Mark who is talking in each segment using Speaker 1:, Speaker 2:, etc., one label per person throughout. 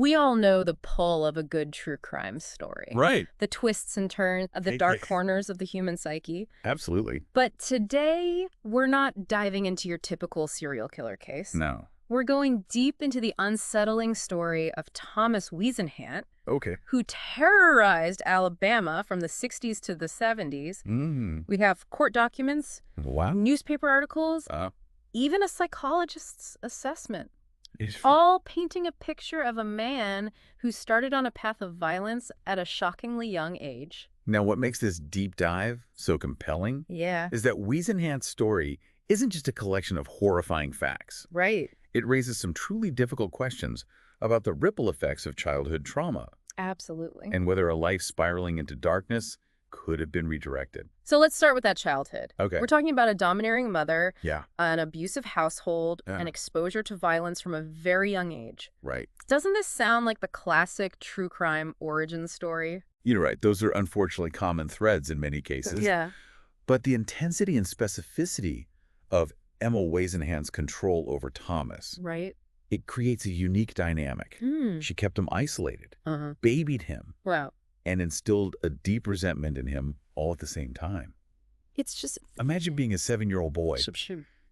Speaker 1: We all know the pull of a good true crime story.
Speaker 2: Right.
Speaker 1: The twists and turns of the dark corners of the human psyche.
Speaker 2: Absolutely.
Speaker 1: But today, we're not diving into your typical serial killer case.
Speaker 2: No.
Speaker 1: We're going deep into the unsettling story of Thomas Whisenhant,
Speaker 2: Okay.
Speaker 1: who terrorized Alabama from the 60s to the 70s. We have court documents,
Speaker 2: Wow.
Speaker 1: newspaper articles, even a psychologist's assessment,
Speaker 2: It's
Speaker 1: all painting a picture of a man who started on a path of violence at a shockingly young age.
Speaker 2: Now, what makes this deep dive so compelling
Speaker 1: Yeah.
Speaker 2: is that Whisenhant's story isn't just a collection of horrifying facts.
Speaker 1: Right.
Speaker 2: It raises some truly difficult questions about the ripple effects of childhood trauma
Speaker 1: Absolutely.
Speaker 2: and whether a life spiraling into darkness could have been redirected.
Speaker 1: So let's start with that childhood.
Speaker 2: Okay.
Speaker 1: We're talking about a domineering mother,
Speaker 2: Yeah,
Speaker 1: an abusive household,
Speaker 2: Yeah.
Speaker 1: and exposure to violence from a very young age.
Speaker 2: right.
Speaker 1: Doesn't this sound like the classic true crime origin story?
Speaker 2: You're right. Those are unfortunately common threads in many cases.
Speaker 1: Yeah.
Speaker 2: But the intensity and specificity of Emma Whisenhant's control over Thomas,
Speaker 1: Right?
Speaker 2: it creates a unique dynamic.
Speaker 1: Hmm.
Speaker 2: She kept him isolated,
Speaker 1: Uh-huh.
Speaker 2: babied him,
Speaker 1: Wow.
Speaker 2: and instilled a deep resentment in him all at the same time.
Speaker 1: It's just...
Speaker 2: Imagine being a 7-year-old boy,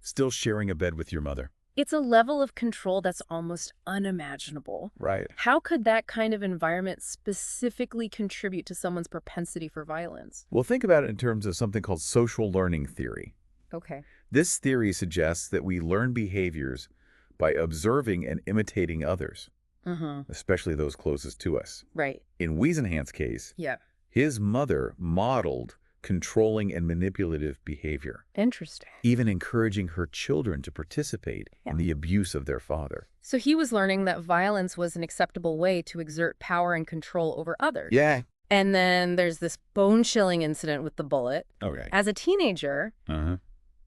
Speaker 2: still sharing a bed with your mother.
Speaker 1: It's a level of control that's almost unimaginable.
Speaker 2: Right.
Speaker 1: How could that kind of environment specifically contribute to someone's propensity for violence?
Speaker 2: Well, think about it in terms of something called social learning theory.
Speaker 1: Okay.
Speaker 2: This theory suggests that we learn behaviors by observing and imitating others,
Speaker 1: Uh-huh.
Speaker 2: especially those closest to us.
Speaker 1: Right.
Speaker 2: In Whisenhant's case,
Speaker 1: Yeah.
Speaker 2: his mother modeled controlling and manipulative behavior,
Speaker 1: Interesting.
Speaker 2: even encouraging her children to participate
Speaker 1: Yeah.
Speaker 2: in the abuse of their father.
Speaker 1: So he was learning that violence was an acceptable way to exert power and control over others.
Speaker 2: Yeah.
Speaker 1: And then there's this bone-chilling incident with the bullet.
Speaker 2: Okay.
Speaker 1: As a teenager,
Speaker 2: Uh-huh.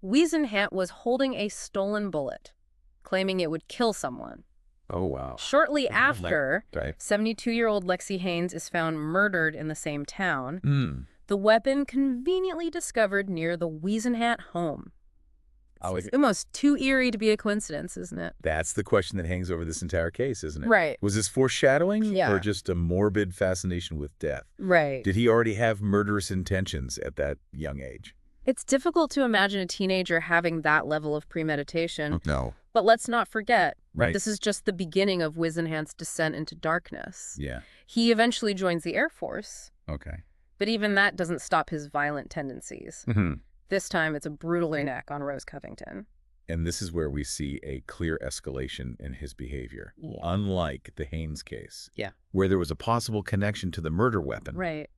Speaker 1: Whisenhant was holding a stolen bullet, claiming it would kill someone.
Speaker 2: Oh, wow.
Speaker 1: Shortly after,
Speaker 2: Right.
Speaker 1: 72-year-old Lexi Haynes is found murdered in the same town.
Speaker 2: Mm.
Speaker 1: The weapon conveniently discovered near the Whisenhant home. It's almost too eerie to be a coincidence, isn't it?
Speaker 2: That's the question that hangs over this entire case, isn't it?
Speaker 1: Right.
Speaker 2: Was this foreshadowing
Speaker 1: Yeah.
Speaker 2: or just a morbid fascination with death?
Speaker 1: Right.
Speaker 2: Did he already have murderous intentions at that young age?
Speaker 1: It's difficult to imagine a teenager having that level of premeditation.
Speaker 2: No.
Speaker 1: But let's not forget,
Speaker 2: Right.
Speaker 1: this is just the beginning of Whisenhant's descent into darkness.
Speaker 2: Yeah.
Speaker 1: He eventually joins the Air Force,
Speaker 2: Okay.
Speaker 1: but even that doesn't stop his violent tendencies.
Speaker 2: Mm-hmm.
Speaker 1: This time, it's a brutal attack on Rose Covington.
Speaker 2: And this is where we see a clear escalation in his behavior,
Speaker 1: Yeah.
Speaker 2: unlike the Haynes case,
Speaker 1: Yeah.
Speaker 2: where there was a possible connection to the murder weapon.
Speaker 1: Right.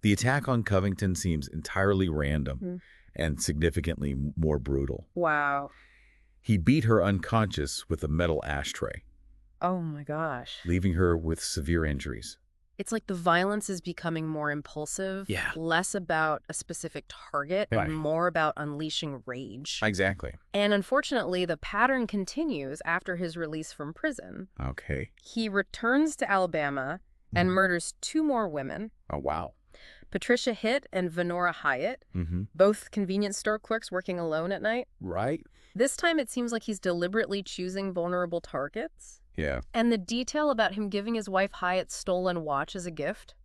Speaker 2: The attack on Covington seems entirely random
Speaker 1: Mm.
Speaker 2: and significantly more brutal.
Speaker 1: Wow.
Speaker 2: He beat her unconscious with a metal ashtray,
Speaker 1: Oh my gosh.
Speaker 2: leaving her with severe injuries.
Speaker 1: It's like the violence is becoming more impulsive,
Speaker 2: Yeah.
Speaker 1: less about a specific target,
Speaker 2: Right.
Speaker 1: and more about unleashing rage.
Speaker 2: Exactly.
Speaker 1: And unfortunately, the pattern continues after his release from prison.
Speaker 2: Okay.
Speaker 1: He returns to Alabama and murders 2 more women,
Speaker 2: Oh, wow.
Speaker 1: Patricia Hitt and Venora Hyatt,
Speaker 2: Mm-hmm.
Speaker 1: both convenience store clerks working alone at night.
Speaker 2: Right?
Speaker 1: This time it seems like he's deliberately choosing vulnerable targets.
Speaker 2: Yeah.
Speaker 1: And the detail about him giving his wife Hyatt's stolen watch as a gift,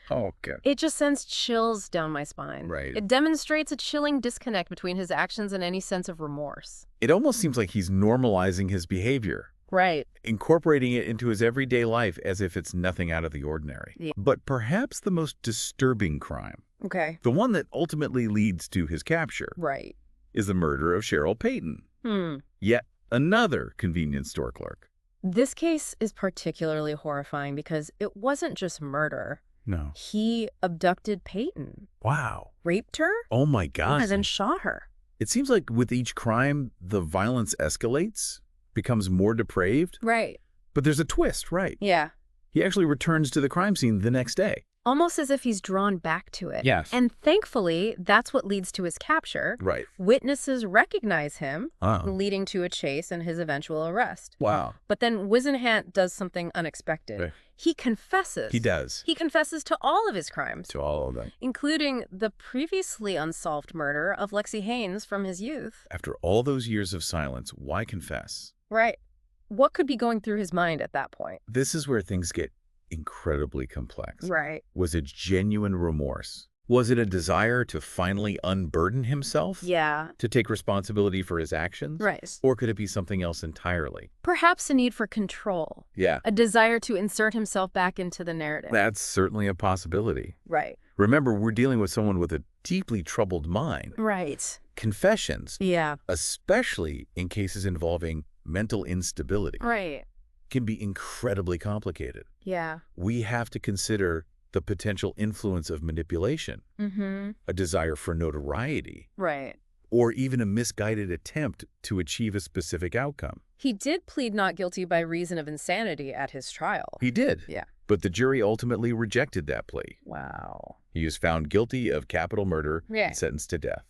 Speaker 2: Oh, God.
Speaker 1: it just sends chills down my spine.
Speaker 2: Right.
Speaker 1: It demonstrates a chilling disconnect between his actions and any sense of remorse.
Speaker 2: It almost seems like he's normalizing his behavior,
Speaker 1: Right.
Speaker 2: incorporating it into his everyday life as if it's nothing out of the ordinary.
Speaker 1: Yeah.
Speaker 2: But perhaps the most disturbing crime,
Speaker 1: Okay.
Speaker 2: the one that ultimately leads to his capture,
Speaker 1: Right.
Speaker 2: is the murder of Cheryl Payton, yet another convenience store clerk.
Speaker 1: This case is particularly horrifying because it wasn't just murder.
Speaker 2: No.
Speaker 1: He abducted Peyton,
Speaker 2: Wow.
Speaker 1: raped her,
Speaker 2: Oh, my God.
Speaker 1: and then shot her.
Speaker 2: It seems like with each crime, the violence escalates, becomes more depraved.
Speaker 1: Right.
Speaker 2: But there's a twist, right?
Speaker 1: Yeah.
Speaker 2: He actually returns to the crime scene the next day.
Speaker 1: Almost as if he's drawn back to it.
Speaker 2: Yes.
Speaker 1: And thankfully, that's what leads to his capture.
Speaker 2: Right.
Speaker 1: Witnesses recognize him,
Speaker 2: Oh.
Speaker 1: leading to a chase and his eventual arrest.
Speaker 2: Wow.
Speaker 1: But then Whisenhant does something unexpected.
Speaker 2: Right.
Speaker 1: He confesses.
Speaker 2: He does.
Speaker 1: He confesses to all of his crimes,
Speaker 2: To all of them.
Speaker 1: including the previously unsolved murder of Lexi Haynes from his youth.
Speaker 2: After all those years of silence, why confess?
Speaker 1: Right. What could be going through his mind at that point?
Speaker 2: This is where things get incredibly complex.
Speaker 1: Right.
Speaker 2: Was it genuine remorse? Was it a desire to finally unburden himself?
Speaker 1: Yeah.
Speaker 2: To take responsibility for his actions?
Speaker 1: Right.
Speaker 2: Or could it be something else entirely?
Speaker 1: Perhaps a need for control.
Speaker 2: Yeah.
Speaker 1: A desire to insert himself back into the narrative.
Speaker 2: That's certainly a possibility.
Speaker 1: Right.
Speaker 2: Remember, we're dealing with someone with a deeply troubled mind.
Speaker 1: Right.
Speaker 2: Confessions,
Speaker 1: Yeah.
Speaker 2: especially in cases involving mental instability,
Speaker 1: Right.
Speaker 2: can be incredibly complicated.
Speaker 1: Yeah.
Speaker 2: We have to consider the potential influence of manipulation,
Speaker 1: Mm-hmm.
Speaker 2: a desire for notoriety,
Speaker 1: Right.
Speaker 2: or even a misguided attempt to achieve a specific outcome.
Speaker 1: He did plead not guilty by reason of insanity at his trial.
Speaker 2: He did.
Speaker 1: Yeah.
Speaker 2: But the jury ultimately rejected that plea.
Speaker 1: Wow.
Speaker 2: He was found guilty of capital murder
Speaker 1: Yeah.
Speaker 2: and sentenced to death.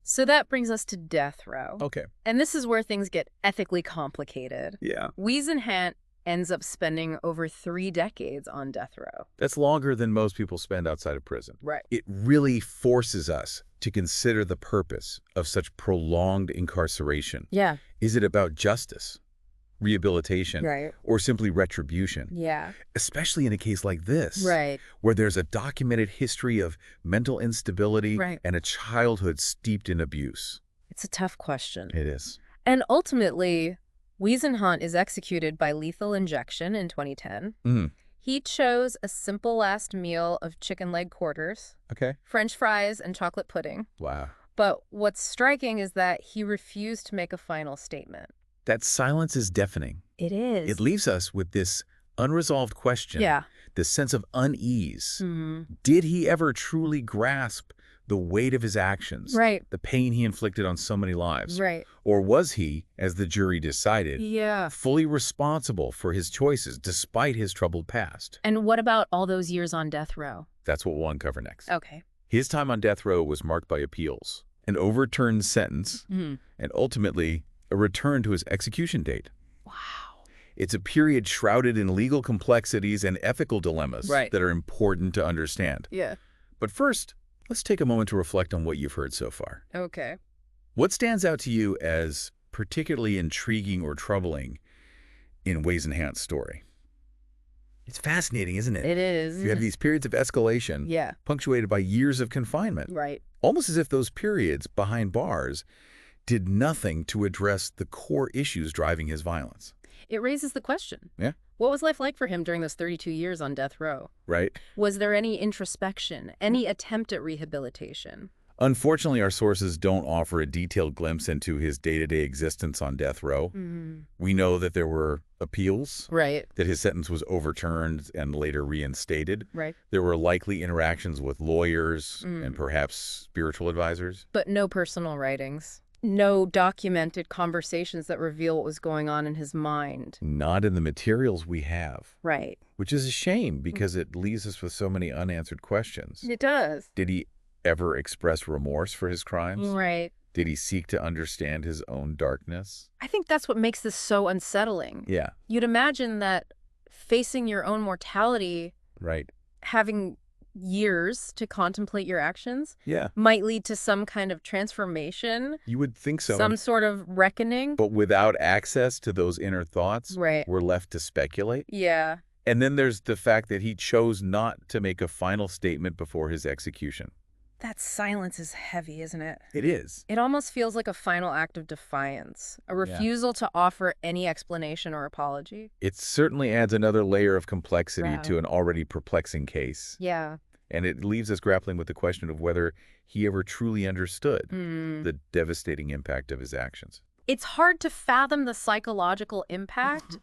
Speaker 1: So that brings us to death row.
Speaker 2: Okay.
Speaker 1: And this is where things get ethically complicated.
Speaker 2: Yeah.
Speaker 1: Whisenhant ends up spending over 3 decades on death row.
Speaker 2: That's longer than most people spend outside of prison.
Speaker 1: Right.
Speaker 2: It really forces us to consider the purpose of such prolonged incarceration.
Speaker 1: Yeah.
Speaker 2: Is it about justice, rehabilitation,
Speaker 1: Right.
Speaker 2: or simply retribution?
Speaker 1: Yeah.
Speaker 2: Especially in a case like this,
Speaker 1: Right.
Speaker 2: where there's a documented history of mental instability
Speaker 1: Right.
Speaker 2: and a childhood steeped in abuse.
Speaker 1: It's a tough question.
Speaker 2: It is.
Speaker 1: And ultimately, Whisenhant is executed by lethal injection in 2010.
Speaker 2: Mm.
Speaker 1: He chose a simple last meal of chicken leg quarters,
Speaker 2: Okay.
Speaker 1: French fries, and chocolate pudding.
Speaker 2: Wow.
Speaker 1: But what's striking is that he refused to make a final statement.
Speaker 2: That silence is deafening.
Speaker 1: It is.
Speaker 2: It leaves us with this unresolved question.
Speaker 1: Yeah.
Speaker 2: This sense of unease.
Speaker 1: Mm-hmm.
Speaker 2: Did he ever truly grasp the weight of his actions?
Speaker 1: Right.
Speaker 2: The pain he inflicted on so many lives?
Speaker 1: Right.
Speaker 2: Or was he, as the jury decided,
Speaker 1: Yeah.
Speaker 2: fully responsible for his choices despite his troubled past?
Speaker 1: And what about all those years on death row?
Speaker 2: That's what we'll uncover next.
Speaker 1: Okay.
Speaker 2: His time on death row was marked by appeals, an overturned sentence,
Speaker 1: Mm-hmm.
Speaker 2: and ultimately a return to his execution date.
Speaker 1: Wow.
Speaker 2: It's a period shrouded in legal complexities and ethical dilemmas
Speaker 1: Right.
Speaker 2: that are important to understand.
Speaker 1: Yeah.
Speaker 2: But first, let's take a moment to reflect on what you've heard so far.
Speaker 1: Okay.
Speaker 2: What stands out to you as particularly intriguing or troubling in Whisenhant's story? It's fascinating, isn't it?
Speaker 1: It is.
Speaker 2: You have these periods of escalation
Speaker 1: Yeah.
Speaker 2: punctuated by years of confinement,
Speaker 1: Right.
Speaker 2: almost as if those periods behind bars did nothing to address the core issues driving his violence.
Speaker 1: It raises the question.
Speaker 2: Yeah.
Speaker 1: What was life like for him during those 32 years on death row?
Speaker 2: Right?
Speaker 1: Was there any introspection, any attempt at rehabilitation?
Speaker 2: Unfortunately, our sources don't offer a detailed glimpse into his day-to-day existence on death row.
Speaker 1: Mm.
Speaker 2: We know that there were appeals,
Speaker 1: Right.
Speaker 2: that his sentence was overturned and later reinstated.
Speaker 1: Right.
Speaker 2: There were likely interactions with lawyers
Speaker 1: Mm.
Speaker 2: and perhaps spiritual advisors.
Speaker 1: But no personal writings. No documented conversations that reveal what was going on in his mind.
Speaker 2: Not in the materials we have,
Speaker 1: Right.
Speaker 2: which is a shame because it leaves us with so many unanswered questions.
Speaker 1: It does.
Speaker 2: Did he ever express remorse for his crimes?
Speaker 1: Right.
Speaker 2: Did he seek to understand his own darkness?
Speaker 1: I think that's what makes this so unsettling.
Speaker 2: Yeah,
Speaker 1: You'd imagine that facing your own mortality,
Speaker 2: right.
Speaker 1: having years to contemplate your actions,
Speaker 2: Yeah,
Speaker 1: might lead to some kind of transformation,
Speaker 2: you would think so.
Speaker 1: some sort of reckoning.
Speaker 2: But without access to those inner thoughts,
Speaker 1: Right.
Speaker 2: we're left to speculate.
Speaker 1: Yeah.
Speaker 2: And then there's the fact that he chose not to make a final statement before his execution.
Speaker 1: That silence is heavy, isn't it?
Speaker 2: It is.
Speaker 1: It almost feels like a final act of defiance, a refusal to offer any explanation or apology.
Speaker 2: It certainly adds another layer of complexity
Speaker 1: Wow.
Speaker 2: to an already perplexing case.
Speaker 1: Yeah.
Speaker 2: And it leaves us grappling with the question of whether he ever truly understood
Speaker 1: Mm.
Speaker 2: the devastating impact of his actions.
Speaker 1: It's hard to fathom the psychological impact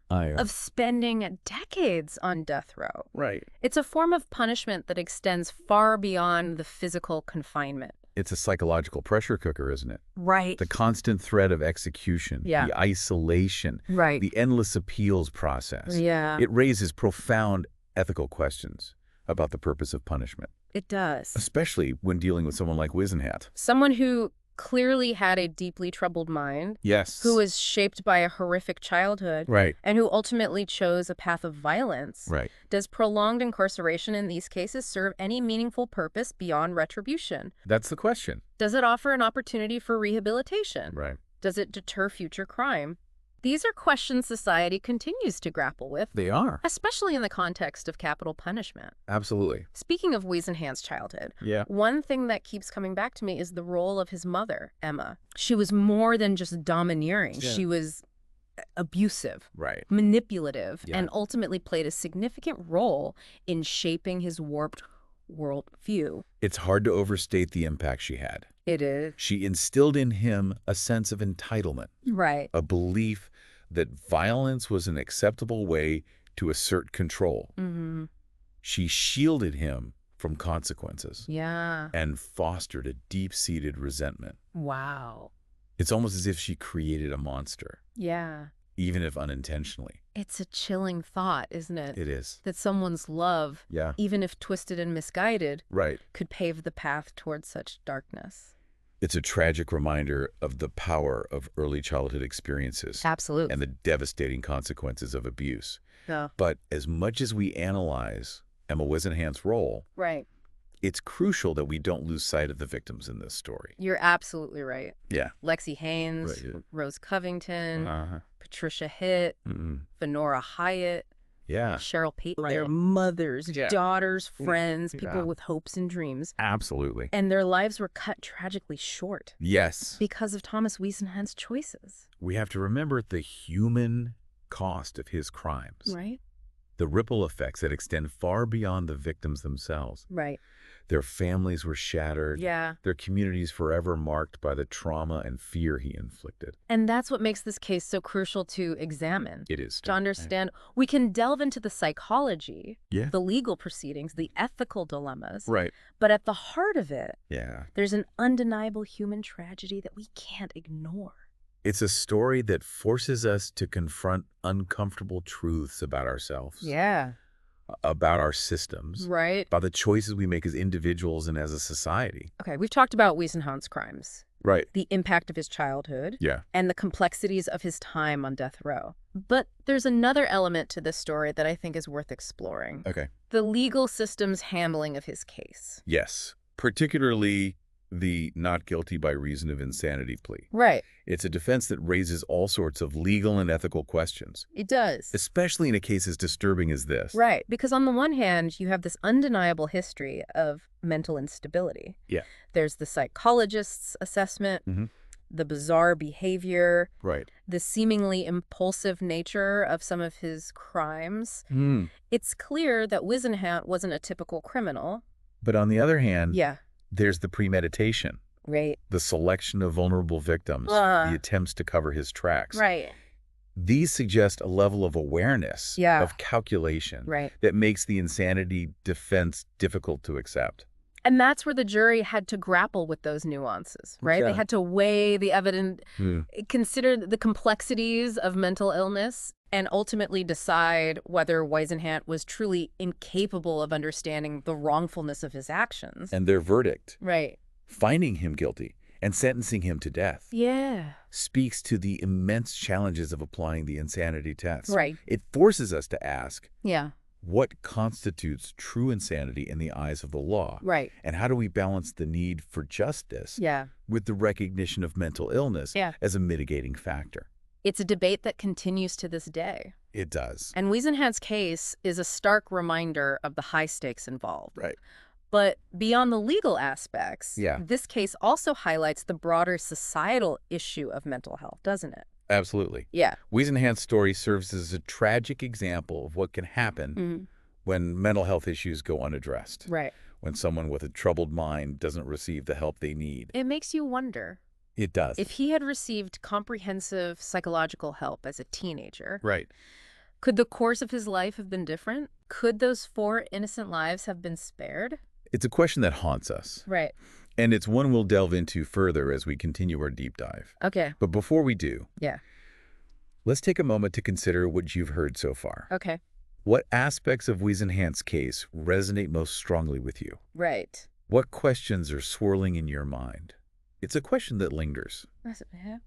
Speaker 1: of spending decades on death row.
Speaker 2: Right.
Speaker 1: It's a form of punishment that extends far beyond the physical confinement.
Speaker 2: It's a psychological pressure cooker, isn't it?
Speaker 1: Right.
Speaker 2: The constant threat of execution,
Speaker 1: Yeah.
Speaker 2: the isolation,
Speaker 1: Right.
Speaker 2: the endless appeals process.
Speaker 1: Yeah.
Speaker 2: It raises profound ethical questions about the purpose of punishment,
Speaker 1: It does.
Speaker 2: especially when dealing with someone like Whisenhant.
Speaker 1: Someone who clearly had a deeply troubled mind,
Speaker 2: Yes.
Speaker 1: who was shaped by a horrific childhood,
Speaker 2: Right.
Speaker 1: and who ultimately chose a path of violence.
Speaker 2: Right.
Speaker 1: Does prolonged incarceration in these cases serve any meaningful purpose beyond retribution?
Speaker 2: That's the question.
Speaker 1: Does it offer an opportunity for rehabilitation?
Speaker 2: Right.
Speaker 1: Does it deter future crime? These are questions society continues to grapple with,
Speaker 2: They are.
Speaker 1: especially in the context of capital punishment.
Speaker 2: Absolutely.
Speaker 1: Speaking of Whisenhant's childhood,
Speaker 2: Yeah.
Speaker 1: one thing that keeps coming back to me is the role of his mother, Emma. She was more than just domineering.
Speaker 2: Yeah.
Speaker 1: She was abusive,
Speaker 2: Right.
Speaker 1: manipulative,
Speaker 2: Yeah.
Speaker 1: and ultimately played a significant role in shaping his warped worldview.
Speaker 2: It's hard to overstate the impact she had.
Speaker 1: It is.
Speaker 2: She instilled in him a sense of entitlement,
Speaker 1: Right.
Speaker 2: a belief that violence was an acceptable way to assert control.
Speaker 1: Mm-hmm.
Speaker 2: She shielded him from consequences
Speaker 1: Yeah.
Speaker 2: and fostered a deep-seated resentment.
Speaker 1: Wow.
Speaker 2: It's almost as if she created a monster,
Speaker 1: Yeah.
Speaker 2: even if unintentionally.
Speaker 1: It's a chilling thought, isn't it?
Speaker 2: It is.
Speaker 1: That someone's love,
Speaker 2: Yeah.
Speaker 1: even if twisted and misguided,
Speaker 2: Right.
Speaker 1: could pave the path towards such darkness.
Speaker 2: It's a tragic reminder of the power of early childhood experiences
Speaker 1: Absolutely.
Speaker 2: and the devastating consequences of abuse.
Speaker 1: Yeah.
Speaker 2: But as much as we analyze Emma Whisenhant's role,
Speaker 1: Right.
Speaker 2: it's crucial that we don't lose sight of the victims in this story.
Speaker 1: You're absolutely right.
Speaker 2: Yeah.
Speaker 1: Lexi Haynes,
Speaker 2: Right, yeah.
Speaker 1: Rose Covington,
Speaker 2: Uh-huh.
Speaker 1: Patricia Hitt, Venora Hyatt,
Speaker 2: Yeah.
Speaker 1: Cheryl Payton. They're mothers,
Speaker 2: Yeah.
Speaker 1: daughters, friends, people
Speaker 2: Yeah.
Speaker 1: with hopes and dreams.
Speaker 2: Absolutely.
Speaker 1: And their lives were cut tragically short
Speaker 2: Yes.
Speaker 1: because of Thomas Whisenhant's choices.
Speaker 2: We have to remember the human cost of his crimes.
Speaker 1: Right?
Speaker 2: The ripple effects that extend far beyond the victims themselves.
Speaker 1: Right.
Speaker 2: Their families were shattered.
Speaker 1: Yeah.
Speaker 2: Their communities forever marked by the trauma and fear he inflicted.
Speaker 1: And that's what makes this case so crucial to examine.
Speaker 2: It is.
Speaker 1: To understand, we can delve into the psychology,
Speaker 2: Yeah.
Speaker 1: the legal proceedings, the ethical dilemmas.
Speaker 2: Right.
Speaker 1: But at the heart of it,
Speaker 2: Yeah.
Speaker 1: there's an undeniable human tragedy that we can't ignore.
Speaker 2: It's a story that forces us to confront uncomfortable truths about ourselves,
Speaker 1: Yeah.
Speaker 2: about our systems,
Speaker 1: Right.
Speaker 2: about the choices we make as individuals and as a society.
Speaker 1: Okay, we've talked about Whisenhant's crimes,
Speaker 2: Right.
Speaker 1: the impact of his childhood,
Speaker 2: Yeah.
Speaker 1: and the complexities of his time on death row. But there's another element to this story that I think is worth exploring.
Speaker 2: Okay.
Speaker 1: The legal system's handling of his case.
Speaker 2: Yes. Particularly the not guilty by reason of insanity plea.
Speaker 1: Right.
Speaker 2: It's a defense that raises all sorts of legal and ethical questions,
Speaker 1: It does.
Speaker 2: especially in a case as disturbing as this.
Speaker 1: Right, because on the one hand, you have this undeniable history of mental instability.
Speaker 2: Yeah.
Speaker 1: There's the psychologist's assessment,
Speaker 2: Mhm.
Speaker 1: the bizarre behavior,
Speaker 2: Right.
Speaker 1: the seemingly impulsive nature of some of his crimes. It's clear that Whisenhant wasn't a typical criminal.
Speaker 2: But on the other hand,
Speaker 1: Yeah,
Speaker 2: there's the premeditation,
Speaker 1: right.
Speaker 2: the selection of vulnerable victims, the attempts to cover his tracks.
Speaker 1: Right,
Speaker 2: These suggest a level of awareness,
Speaker 1: Yeah.
Speaker 2: of calculation,
Speaker 1: right.
Speaker 2: that makes the insanity defense difficult to accept.
Speaker 1: And that's where the jury had to grapple with those nuances, right?
Speaker 2: Yeah.
Speaker 1: They had to weigh the evidence, consider the complexities of mental illness, and ultimately decide whether Whisenhant was truly incapable of understanding the wrongfulness of his actions.
Speaker 2: And their verdict,
Speaker 1: Right.
Speaker 2: finding him guilty and sentencing him to death,
Speaker 1: Yeah.
Speaker 2: speaks to the immense challenges of applying the insanity test.
Speaker 1: Right.
Speaker 2: It forces us to ask,
Speaker 1: Yeah.
Speaker 2: what constitutes true insanity in the eyes of the law?
Speaker 1: Right.
Speaker 2: And how do we balance the need for justice
Speaker 1: Yeah.
Speaker 2: with the recognition of mental illness
Speaker 1: Yeah.
Speaker 2: as a mitigating factor?
Speaker 1: It's a debate that continues to this day.
Speaker 2: It does.
Speaker 1: And Whisenhant's case is a stark reminder of the high stakes involved.
Speaker 2: Right.
Speaker 1: But beyond the legal aspects,
Speaker 2: Yeah.
Speaker 1: this case also highlights the broader societal issue of mental health, doesn't it?
Speaker 2: Absolutely.
Speaker 1: Yeah.
Speaker 2: Whisenhant's story serves as a tragic example of what can happen when mental health issues go unaddressed,
Speaker 1: Right.
Speaker 2: when someone with a troubled mind doesn't receive the help they need.
Speaker 1: It makes you wonder,
Speaker 2: It does.
Speaker 1: if he had received comprehensive psychological help as a teenager,
Speaker 2: Right.
Speaker 1: could the course of his life have been different? Could those 4 innocent lives have been spared?
Speaker 2: It's a question that haunts us,
Speaker 1: Right.
Speaker 2: and it's one we'll delve into further as we continue our deep dive.
Speaker 1: Okay.
Speaker 2: But before we do,
Speaker 1: Yeah.
Speaker 2: let's take a moment to consider what you've heard so far.
Speaker 1: Okay.
Speaker 2: What aspects of Whisenhant's case resonate most strongly with you?
Speaker 1: Right.
Speaker 2: What questions are swirling in your mind? It's a question that lingers.
Speaker 1: Yeah,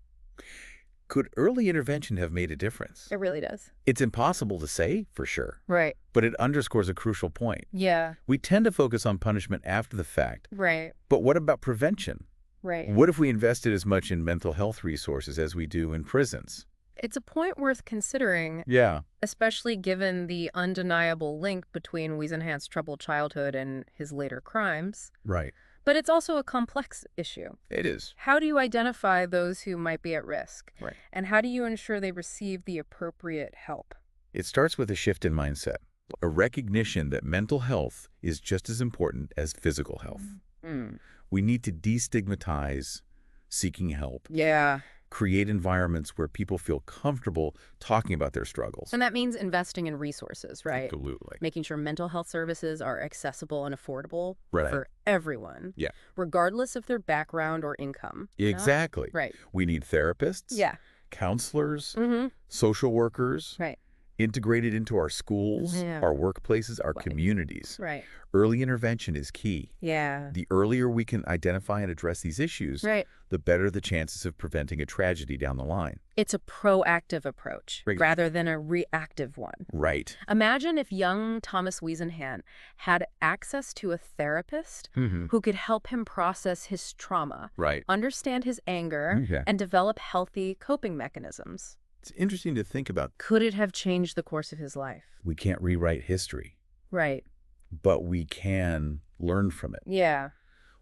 Speaker 2: Could early intervention have made a difference?
Speaker 1: it really does.
Speaker 2: It's impossible to say for sure,
Speaker 1: Right.
Speaker 2: but it underscores a crucial point.
Speaker 1: Yeah.
Speaker 2: We tend to focus on punishment after the fact,
Speaker 1: Right.
Speaker 2: but what about prevention?
Speaker 1: Right.
Speaker 2: What if we invested as much in mental health resources as we do in prisons,
Speaker 1: It's a point worth considering,
Speaker 2: Yeah,
Speaker 1: especially given the undeniable link between Whisenhant's troubled childhood and his later crimes.
Speaker 2: right.
Speaker 1: But it's also a complex issue.
Speaker 2: It is.
Speaker 1: How do you identify those who might be at risk?
Speaker 2: Right.
Speaker 1: And how do you ensure they receive the appropriate help?
Speaker 2: It starts with a shift in mindset, a recognition that mental health is just as important as physical health.
Speaker 1: Mm.
Speaker 2: We need to destigmatize seeking help,
Speaker 1: Yeah.
Speaker 2: create environments where people feel comfortable talking about their struggles.
Speaker 1: And that means investing in resources, right?
Speaker 2: Absolutely.
Speaker 1: Making sure mental health services are accessible and affordable
Speaker 2: Right.
Speaker 1: for everyone,
Speaker 2: Yeah.
Speaker 1: regardless of their background or income.
Speaker 2: Exactly.
Speaker 1: Right.
Speaker 2: We need therapists,
Speaker 1: Yeah.
Speaker 2: counselors,
Speaker 1: Mm-hmm.
Speaker 2: social workers,
Speaker 1: Right.
Speaker 2: integrated into our schools,
Speaker 1: Yeah.
Speaker 2: our workplaces, our
Speaker 1: Right.
Speaker 2: communities.
Speaker 1: Right.
Speaker 2: Early intervention is key.
Speaker 1: Yeah.
Speaker 2: The earlier we can identify and address these issues,
Speaker 1: Right.
Speaker 2: the better the chances of preventing a tragedy down the line.
Speaker 1: It's a proactive approach
Speaker 2: Right.
Speaker 1: rather than a reactive one.
Speaker 2: Right.
Speaker 1: Imagine if young Thomas Whisenhant had access to a therapist who could help him process his trauma,
Speaker 2: Right.
Speaker 1: understand his anger,
Speaker 2: Okay.
Speaker 1: and develop healthy coping mechanisms.
Speaker 2: It's interesting to think about.
Speaker 1: Could it have changed the course of his life?
Speaker 2: We can't rewrite history,
Speaker 1: Right.
Speaker 2: but we can learn from it.
Speaker 1: Yeah.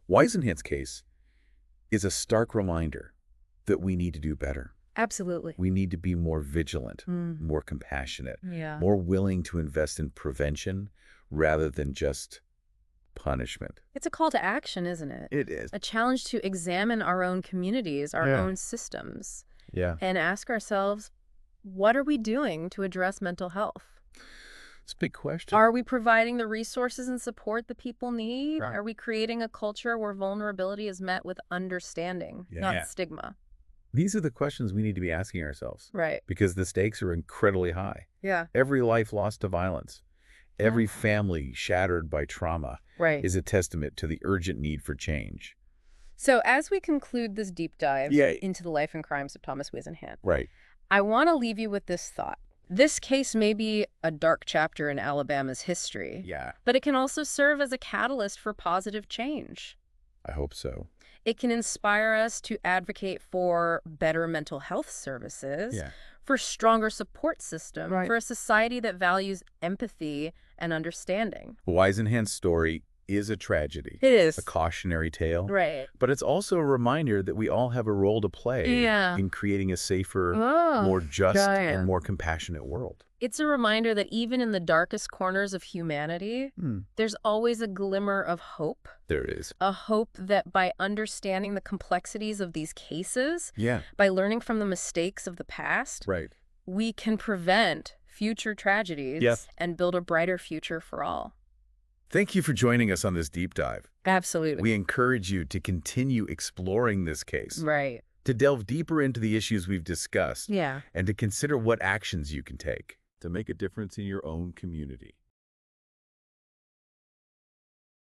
Speaker 2: Whisenhant's case is a stark reminder that we need to do better.
Speaker 1: Absolutely.
Speaker 2: We need to be more vigilant,
Speaker 1: Mm.
Speaker 2: more compassionate,
Speaker 1: Yeah.
Speaker 2: more willing to invest in prevention rather than just punishment.
Speaker 1: It's a call to action, isn't it?
Speaker 2: It is.
Speaker 1: A challenge to examine our own communities, our
Speaker 2: Yeah.
Speaker 1: own systems,
Speaker 2: Yeah.
Speaker 1: and ask ourselves, what are we doing to address mental health?
Speaker 2: It's a big question.
Speaker 1: Are we providing the resources and support that people need?
Speaker 2: Right.
Speaker 1: Are we creating a culture where vulnerability is met with understanding,
Speaker 2: Yeah.
Speaker 1: not stigma?
Speaker 2: These are the questions we need to be asking ourselves
Speaker 1: Right.
Speaker 2: because the stakes are incredibly high.
Speaker 1: Yeah.
Speaker 2: Every life lost to violence, every family shattered by trauma
Speaker 1: Right.
Speaker 2: is a testament to the urgent need for change.
Speaker 1: So as we conclude this deep dive
Speaker 2: Yeah.
Speaker 1: into the life and crimes of Thomas Whisenhant,
Speaker 2: Right.
Speaker 1: I want to leave you with this thought. This case may be a dark chapter in Alabama's history,
Speaker 2: Yeah.
Speaker 1: but it can also serve as a catalyst for positive change.
Speaker 2: I hope so.
Speaker 1: It can inspire us to advocate for better mental health services,
Speaker 2: Yeah.
Speaker 1: for stronger support system,
Speaker 2: Right.
Speaker 1: for a society that values empathy and understanding.
Speaker 2: Whisenhant's story is a tragedy,
Speaker 1: It is.
Speaker 2: a cautionary tale,
Speaker 1: Right.
Speaker 2: but it's also a reminder that we all have a role to play
Speaker 1: Yeah.
Speaker 2: in creating a safer,
Speaker 1: Oh,
Speaker 2: more just,
Speaker 1: yeah.
Speaker 2: and more compassionate world.
Speaker 1: It's a reminder that even in the darkest corners of humanity, there's always a glimmer of hope.
Speaker 2: There is.
Speaker 1: A hope that by understanding the complexities of these cases,
Speaker 2: Yeah.
Speaker 1: by learning from the mistakes of the past,
Speaker 2: Right.
Speaker 1: we can prevent future tragedies
Speaker 2: Yes.
Speaker 1: and build a brighter future for all.
Speaker 2: Thank you for joining us on this deep dive.
Speaker 1: Absolutely.
Speaker 2: We encourage you to continue exploring this case,
Speaker 1: Right.
Speaker 2: to delve deeper into the issues we've discussed,
Speaker 1: Yeah.
Speaker 2: and to consider what actions you can take to make a difference in your own community.